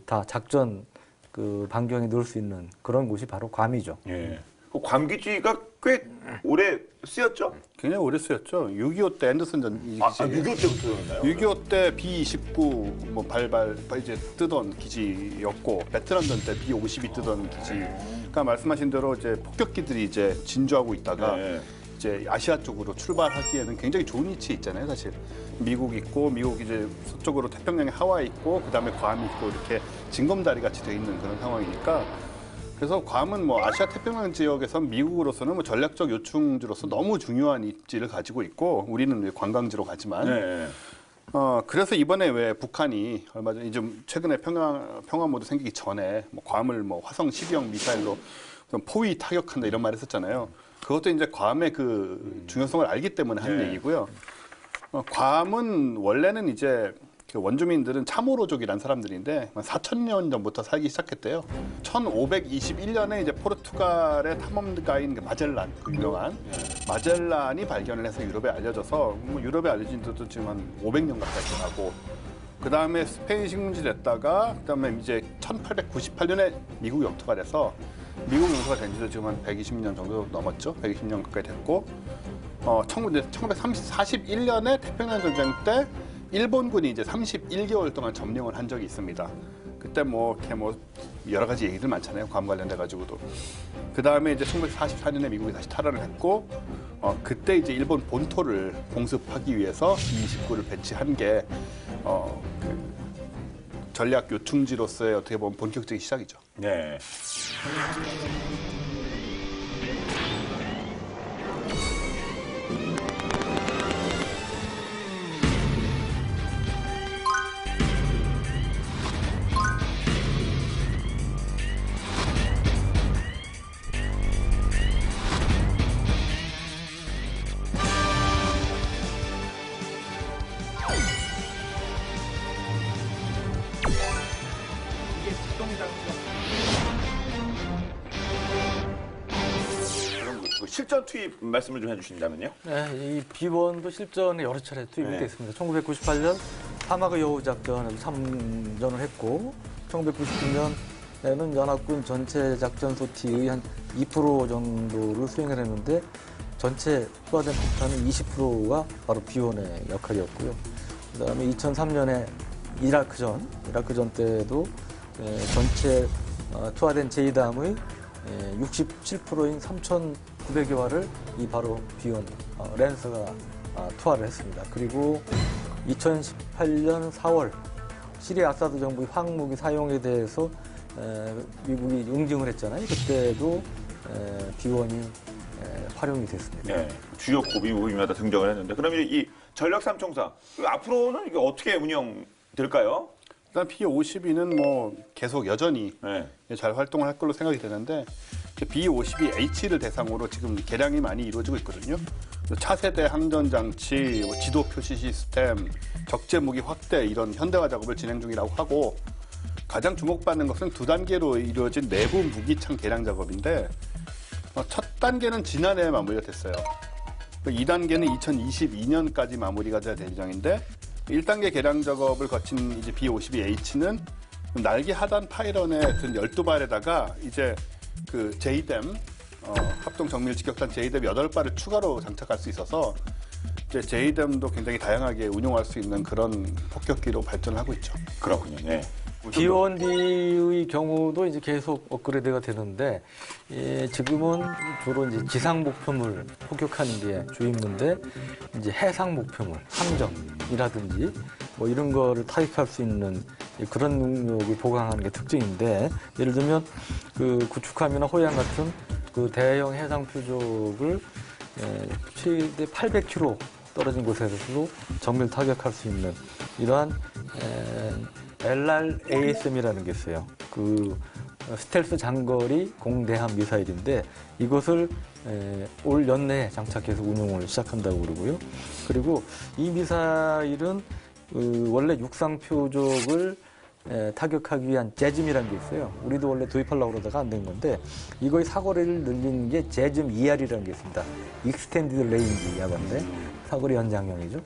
다 작전 그 반경에 넣을 수 있는 그런 곳이 바로 괌이죠. 예. 그 괌기지가 꽤 오래 쓰였죠? 굉장히 오래 쓰였죠. 6.25 때 앤더슨 전 기지. 6.25 때부터였나요? 6.25 때 B-29 뭐 발발 이제 뜨던 기지였고 베트남전 때 B-52 뜨던 기지. 그러니까 말씀하신 대로 이제 폭격기들이 이제 진주하고 있다가 네. 이제 아시아 쪽으로 출발하기에는 굉장히 좋은 위치에 있잖아요, 사실. 미국 있고 미국 이제 서쪽으로 태평양에 하와이 있고 그다음에 괌 있고 이렇게 징검다리 같이 돼 있는 그런 상황이니까 그래서 괌은 뭐 아시아 태평양 지역에서 미국으로서는 뭐 전략적 요충지로서 너무 중요한 입지를 가지고 있고 우리는 왜 관광지로 가지만 네. 그래서 이번에 왜 북한이 얼마 전에 좀 최근에 평화 모드 생기기 전에 뭐 괌을 뭐 화성 12형 미사일로 포위 타격한다 이런 말 했었잖아요. 그것도 이제 괌의 그 중요성을 알기 때문에 한 네. 얘기고요. 괌은 원래는 이제 그 원주민들은 차모로족이란 사람들인데 4,000년 전부터 살기 시작했대요. 1521년에 이제 포르투갈의 탐험가인 그 마젤란, 그 유명한 마젤란이 발견을 해서 유럽에 알려져서 뭐 유럽에 알려진 지도 지금 한 500년 가까이 지나고 그 다음에 스페인 식민지 됐다가 그 다음에 이제 1898년에 미국 영토가 돼서 미국 영토가 된 지도 지금 한 120년 정도 넘었죠. 120년 가까이 됐고 1941년에 태평양 전쟁 때 일본군이 이제 31개월 동안 점령을 한 적이 있습니다. 그때 뭐 이렇게 뭐 여러 가지 얘기들 많잖아요. 괌 관련돼 가지고도. 그 다음에 이제 1944년에 미국이 다시 탈환을 했고 그때 이제 일본 본토를 공습하기 위해서 B-29를 배치한 게 그 전략 요충지로서의 어떻게 보면 본격적인 시작이죠. 네. 그럼 그 실전 투입 말씀을 좀 해주신다면요? 네, 이 B1도 실전에 여러 차례 투입이 네. 되어 있습니다. 1998년 사막의 여우 작전에서 참전을 했고 1999년에는 연합군 전체 작전 소티의 한 2% 정도를 수행을 했는데 전체 투하된 폭탄은 20%가 바로 B1의 역할이었고요. 그다음에 2003년에 이라크전 때도 전체 투하된 제2담의 67%인 3,900여 발을 이 바로 B1 랜서가 투하를 했습니다. 그리고 2018년 4월 시리아 아사드 정부의 화학무기 사용에 대해서 미국이 응징을 했잖아요. 그때도 B1이 활용이 됐습니다. 네. 주요 고비 무기마다 등장을 했는데 그럼 이 전략 삼총사 앞으로는 이게 어떻게 운영될까요? 일단 B-52는 뭐 계속 여전히 네. 잘 활동을 할 걸로 생각이 되는데 B-52H를 대상으로 지금 개량이 많이 이루어지고 있거든요. 차세대 항전 장치, 지도 표시 시스템, 적재 무기 확대 이런 현대화 작업을 진행 중이라고 하고 가장 주목받는 것은 두 단계로 이루어진 내부 무기창 개량 작업인데 첫 단계는 지난해에 마무리가 됐어요. 2단계는 2022년까지 마무리가 될 예정인데 1단계 개량 작업을 거친 이제 B-52H는 날개 하단 파일런에 든 12발에다가 이제 그 JDAM 합동 정밀 직격탄 JDAM 8발을 추가로 장착할 수 있어서 이제 JDAM도 굉장히 다양하게 운용할 수 있는 그런 폭격기로 발전하고 있죠. 그렇군요. 네. B1B의 경우도 이제 계속 업그레이드가 되는데 지금은 주로 이제 지상 목표물 폭격하는 게 주임무인데 이제 해상 목표물 함정이라든지 뭐 이런 거를 타격할 수 있는 그런 능력을 보강하는 게 특징인데 예를 들면 그 구축함이나 호양 같은 그 대형 해상 표적을 최대 800km 떨어진 곳에서도 정밀 타격할 수 있는 이러한 LRASM이라는 게 있어요. 그 스텔스 장거리 공대함 미사일인데 이것을 올 연내에 장착해서 운용을 시작한다고 그러고요. 그리고 이 미사일은 원래 육상 표적을 타격하기 위한 재즘이라는 게 있어요. 우리도 원래 도입하려고 그러다가 안 된 건데 이거의 사거리를 늘리는 게 재즘 ER이라는 게 있습니다. 익스텐디드 레인지 야간데 사거리 연장형이죠.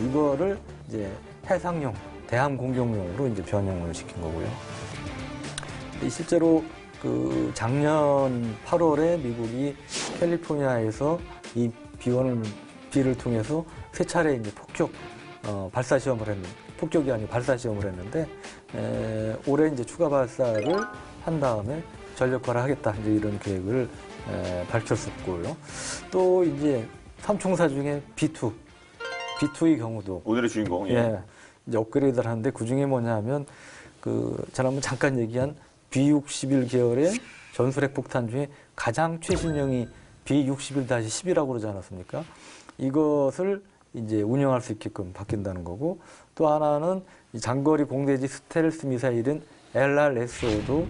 이거를 이제 해상용, 대함 공격용으로 이제 변형을 시킨 거고요. 실제로 그 작년 8월에 미국이 캘리포니아에서 이 비를 통해서 세 차례 이제 폭격 발사 시험을 했는데 폭격이 아니고 발사 시험을 했는데 올해 이제 추가 발사를 한 다음에 전력화를 하겠다 이제 이런 계획을 밝혔었고요. 또 이제 삼총사 중에 B2의 경우도 오늘의 주인공. 예, 이제 업그레이드를 하는데 그 중에 뭐냐면 그 지난번 잠깐 얘기한 B61 계열의 전술핵 폭탄 중에 가장 최신형이 B61-10이라고 그러지 않았습니까? 이것을 이제 운영할 수 있게끔 바뀐다는 거고 또 하나는 이 장거리 공대지 스텔스 미사일인 LRSO도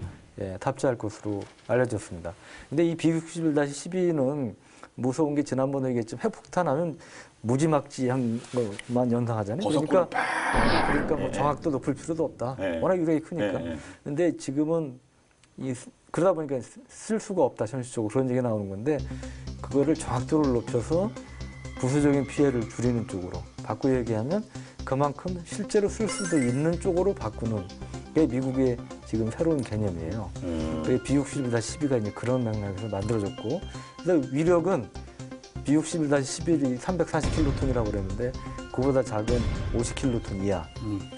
탑재할 것으로 알려졌습니다. 근데 이 B61-12는 무서운 게 지난번에 얘기했지만 핵폭탄하면 무지막지한 것만 연상하잖아요. 그러니까 뭐 정확도 높일 필요도 없다. 워낙 유력이 크니까. 근데 지금은 그러다 보니까 쓸 수가 없다. 현실적으로 그런 얘기 나오는 건데 그거를 정확도를 높여서 부수적인 피해를 줄이는 쪽으로 바꾸어 얘기하면 그만큼 실제로 쓸 수도 있는 쪽으로 바꾸는 게 미국의 지금 새로운 개념이에요. B61-12가 이제 그런 맥락에서 만들어졌고, 그래서 위력은 B61-11이 340킬로톤이라고 그랬는데 그보다 작은 50킬로톤 이하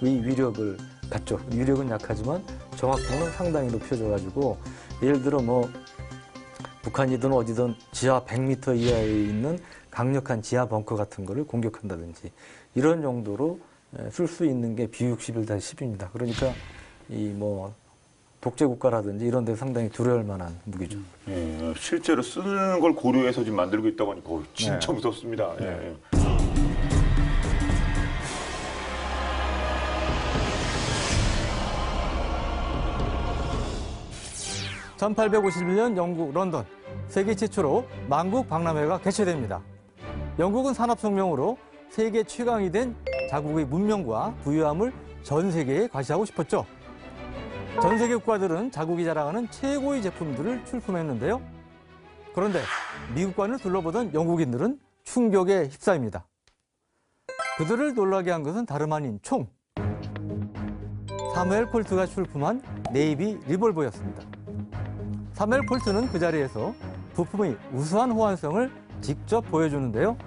의 위력을 갖죠. 위력은 약하지만 정확도는 상당히 높여져가지고 예를 들어 뭐 북한이든 어디든 지하 100m 이하에 있는 강력한 지하 벙커 같은 거를 공격한다든지 이런 정도로 쓸 수 있는 게 B61-10입니다. 그러니까 이 뭐 독재 국가라든지 이런 데 상당히 두려울 만한 무기죠. 실제로 쓰는 걸 고려해서 지금 만들고 있다고 하니까 진짜 무섭습니다. 1851년 영국 런던, 세계 최초로 만국 박람회가 개최됩니다. 영국은 산업혁명으로 세계 최강이 된 자국의 문명과 부유함을 전 세계에 과시하고 싶었죠. 전 세계 국가들은 자국이 자랑하는 최고의 제품들을 출품했는데요. 그런데 미국관을 둘러보던 영국인들은 충격에 휩싸입니다. 그들을 놀라게 한 것은 다름 아닌 총. 사무엘 콜트가 출품한 네이비 리볼버였습니다. 사무엘 콜트는 그 자리에서 부품의 우수한 호환성을 직접 보여주는데요.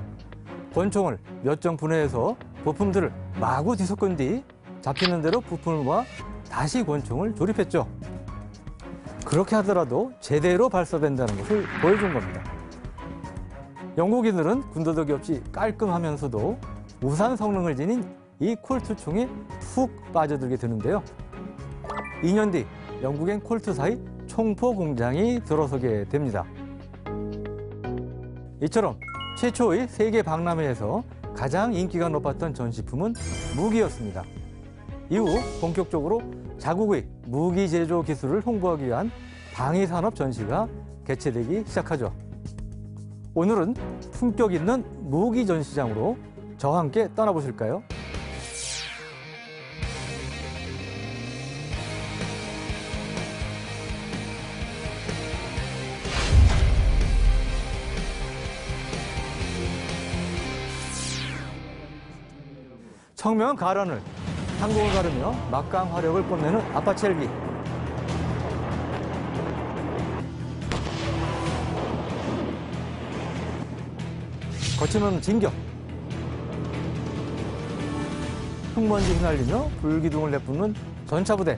권총을 몇 정 분해해서 부품들을 마구 뒤섞은 뒤 잡히는 대로 부품을 모아 다시 권총을 조립했죠. 그렇게 하더라도 제대로 발사된다는 것을 보여준 겁니다. 영국인들은 군더더기 없이 깔끔하면서도 우수한 성능을 지닌 이 콜트 총에 푹 빠져들게 되는데요. 2년 뒤 영국엔 콜트사의 총포 공장이 들어서게 됩니다. 이처럼 최초의 세계 박람회에서 가장 인기가 높았던 전시품은 무기였습니다. 이후 본격적으로 자국의 무기 제조 기술을 홍보하기 위한 방위산업 전시가 개최되기 시작하죠. 오늘은 품격 있는 무기 전시장으로 저와 함께 떠나보실까요? 청명한 가란을 항공을 가르며 막강 화력을 뽐내는 아파치 헬기. 거침없는 진격. 흙먼지 휘날리며 불기둥을 내뿜는 전차부대.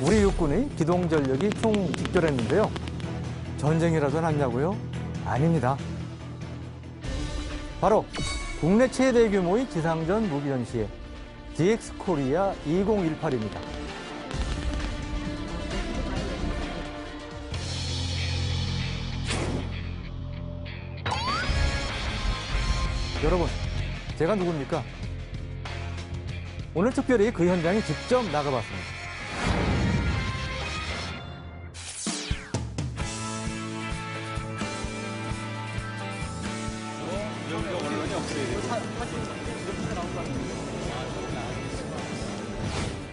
우리 육군의 기동전력이 총집결했는데요. 전쟁이라도 났냐고요? 아닙니다. 바로 국내 최대 규모의 지상전 무기 전시회 DX 코리아 2018입니다. 여러분, 제가 누굽니까? 오늘 특별히 그 현장에 직접 나가봤습니다.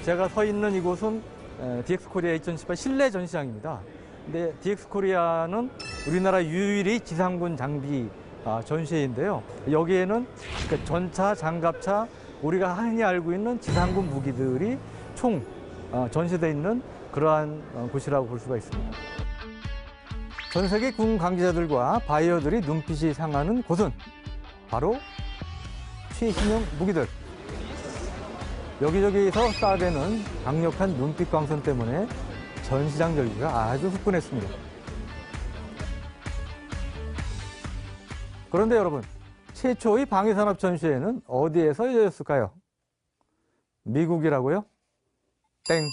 제가 서 있는 이곳은 DX코리아 2018 실내 전시장입니다. 근데 DX코리아는 우리나라 유일의 지상군 장비 전시회인데요. 여기에는 그러니까 전차, 장갑차, 우리가 흔히 알고 있는 지상군 무기들이 총 전시되어 있는 그러한 곳이라고 볼 수가 있습니다. 전 세계 군 관계자들과 바이어들이 눈빛이 상하는 곳은 바로 최신형 무기들. 여기저기서 쏴대는 강력한 눈빛 광선 때문에 전시장 열기가 아주 후끈했습니다. 그런데 여러분, 최초의 방위산업 전시회는 어디에서 열렸을까요? 미국이라고요? 땡.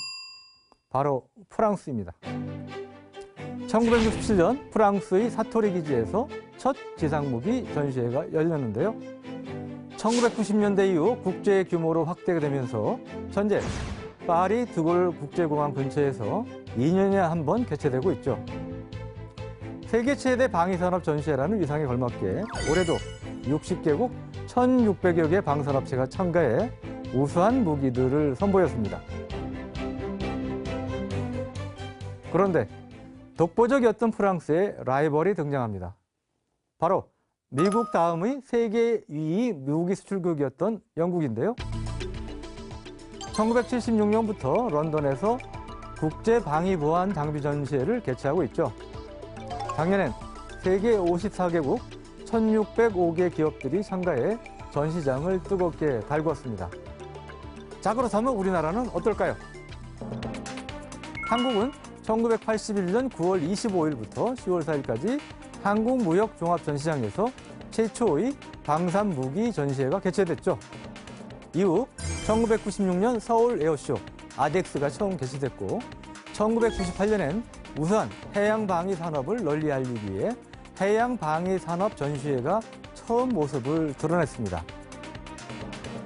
바로 프랑스입니다. 1967년 프랑스의 사토리 기지에서 첫 지상무기 전시회가 열렸는데요. 1990년대 이후 국제 규모로 확대가 되면서 현재 파리 드골 국제공항 근처에서 2년에 한 번 개최되고 있죠. 세계 최대 방위산업 전시회라는 위상에 걸맞게 올해도 60개국 1,600여 개 방산업체가 참가해 우수한 무기들을 선보였습니다. 그런데 독보적이었던 프랑스의 라이벌이 등장합니다. 바로 미국 다음의 세계 2위 무기 수출국이었던 영국인데요. 1976년부터 런던에서 국제 방위 보안 장비 전시회를 개최하고 있죠. 작년엔 세계 54개국 1,605개 기업들이 참가해 전시장을 뜨겁게 달궜습니다. 자, 그렇다면 우리나라는 어떨까요? 한국은 1981년 9월 25일부터 10월 4일까지 한국무역종합전시장에서 최초의 방산무기 전시회가 개최됐죠. 이후 1996년 서울 에어쇼 아덱스가 처음 개최됐고 1998년엔 우선 해양방위 산업을 널리 알리기 위해 해양방위산업 전시회가 처음 모습을 드러냈습니다.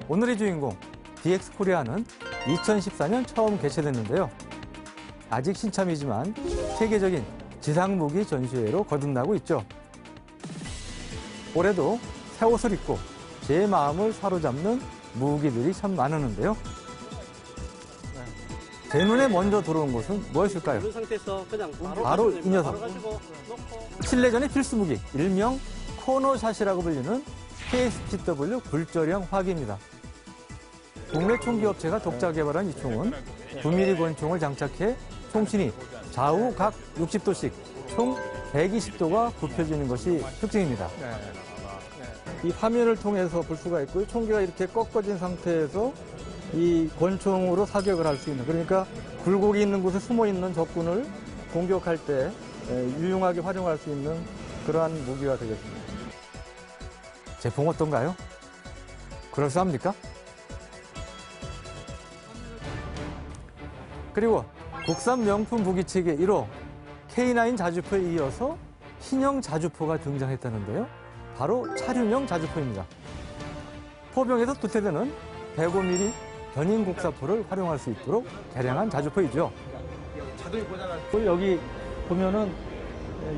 오늘의 주인공 DX코리아는 2014년 처음 개최됐는데요. 아직 신참이지만 세계적인 지상무기 전시회로 거듭나고 있죠. 올해도 새 옷을 입고 제 마음을 사로잡는 무기들이 참 많았는데요. 제 눈에 먼저 들어온 것은 무엇일까요? 이런 상태에서 그냥 바로 이 녀석. 가지고 놓고 실내전의 필수 무기, 일명 코너샷이라고 불리는 KSPW 굴절형 화기입니다. 국내 총기업체가 독자 개발한 이 총은 9mm 권총을 장착해 총신이 좌우 각 60도씩 총 120도가 굽혀지는 것이 특징입니다. 이 화면을 통해서 볼 수가 있고요. 총기가 이렇게 꺾어진 상태에서 이 권총으로 사격을 할 수 있는, 그러니까 굴곡이 있는 곳에 숨어 있는 적군을 공격할 때 유용하게 활용할 수 있는 그러한 무기가 되겠습니다. 제품 어떤가요? 그럴싸합니까? 그리고 국산 명품 무기체계 1호 K9 자주포에 이어서 신형 자주포가 등장했다는데요. 바로 차륜형 자주포입니다. 포병에서 도태되는 105mm 견인 곡사포를 활용할 수 있도록 개량한 자주포이죠. 여기 보면은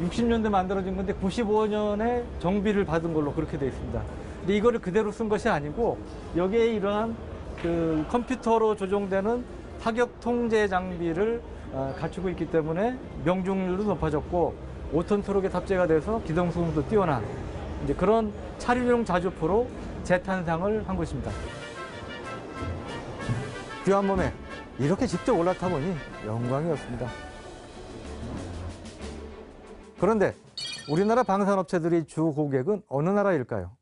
60년대 만들어진 건데 95년에 정비를 받은 걸로 그렇게 되어 있습니다. 근데 이거를 그대로 쓴 것이 아니고 여기에 이러한 그 컴퓨터로 조종되는 사격 통제 장비를 갖추고 있기 때문에 명중률도 높아졌고 5톤 트럭에 탑재가 돼서 기동 수음도 뛰어난 이제 그런 차륜용 자주포로 재탄생을 한 것입니다. 귀한 몸에 이렇게 직접 올라타 보니 영광이었습니다. 그런데 우리나라 방산업체들의 주 고객은 어느 나라일까요?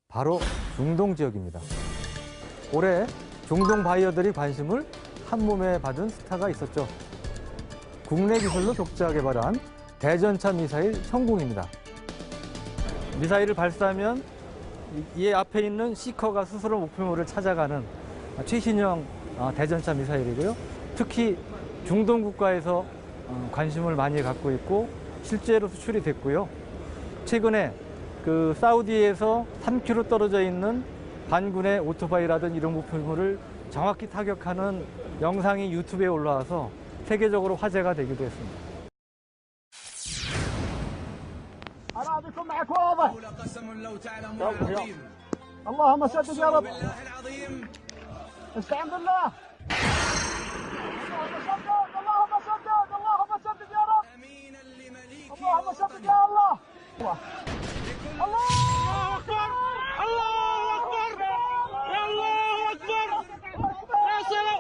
바로 중동 지역입니다. 올해 중동 바이어들이 관심을 한 몸에 받은 스타가 있었죠. 국내 기술로 독자 개발한 대전차 미사일 성공입니다. 미사일을 발사하면 이 앞에 있는 시커가 스스로 목표물을 찾아가는 최신형 대전차 미사일이고요. 특히 중동 국가에서 관심을 많이 갖고 있고 실제로 수출이 됐고요. 최근에 그 사우디에서 3km 떨어져 있는 반군의 오토바이라든 이런 부품을 정확히 타격하는 영상이 유튜브에 올라와서 세계적으로 화제가 되기도 했습니다. أراضيكم معك واضح اللهم سدد يا رب استعن بالله اللهم سدد اللهم سدد يا رب اللهم سدد يا الله الله أكبر الله أكبر الله أكبر يا سلام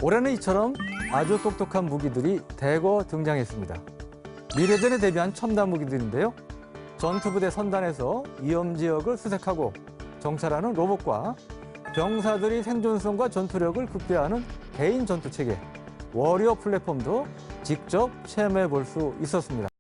올해는 이처럼 아주 똑똑한 무기들이 대거 등장했습니다. 미래전에 대비한 첨단 무기들인데요. 전투부대 선단에서 위험 지역을 수색하고 정찰하는 로봇과 병사들이 생존성과 전투력을 극대화하는 개인 전투체계, 워리어 플랫폼도 직접 체험해 볼 수 있었습니다.